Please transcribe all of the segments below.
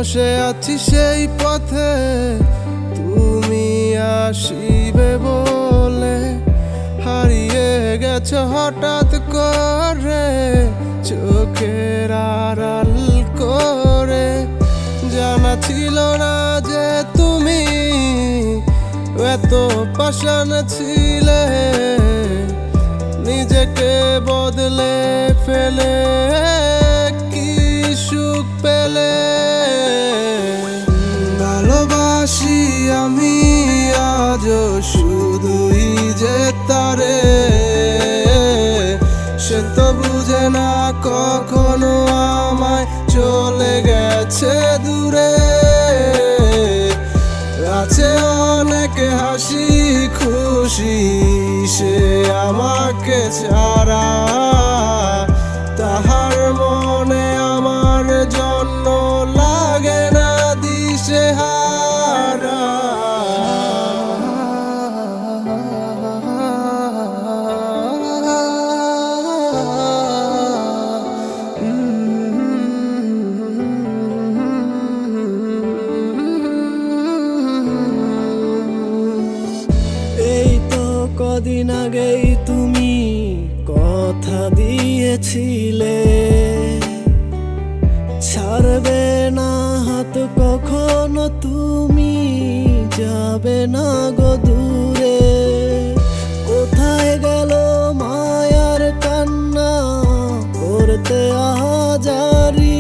বসে আছি সেই পথে তুমি আসিবে বলে, হারিয়ে গেছো হঠাৎ করে চোখের আড়াল করে। জানা ছিল না যে তুমি এত পাষাণ ছিলে, নিজেকে বদলে ফেলে কি সুখ পেলে। ভালোবাসি আমি আজও শুধুই যে তারে, সে তো বুঝে না কখনো আমায় চলে গেছে দূরে। আছে অনেক হাসি খুশি সে আমাকে ছাড়া, তাহার মনে আমার জন্য লাগে না দিশেহারা। কদিন আগেই তুমি কথা দিয়েছিলে, ছাড়বে না হাত কখনো, তুমি যাবে না গো দূরে। কোথায় গেল মায়ার কান্না করতে আহাজারি,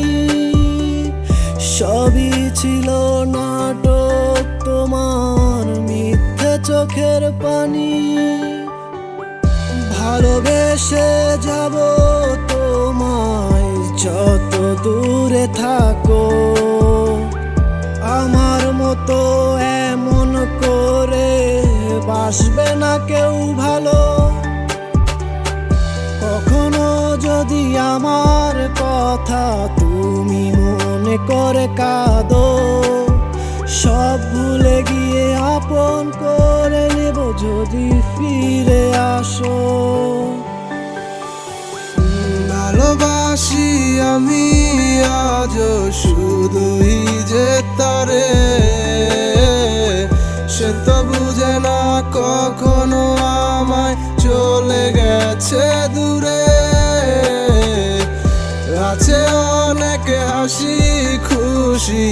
সবই ছিল নাটক তোমার মিথ্যে চোখের পানি। ভালোবেসে যাব তোমায় যত দূরে থাকো, আমার মতো এমন করে বাসবে না কেউ ভালো। কখনো যদি আমার কথা তুমি মনে করে কাঁদো, সব ভুলে গিয়ে আপন করে নেব যদি ফিরে আসো। ভালোবাসি আমি আজও শুধুই যে তারে, সে তো বুঝে না কখনো আমায় চলে গেছে দূরে। আছে অনেক হাসি খুশি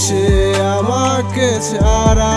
সে আমাকে ছাড়া,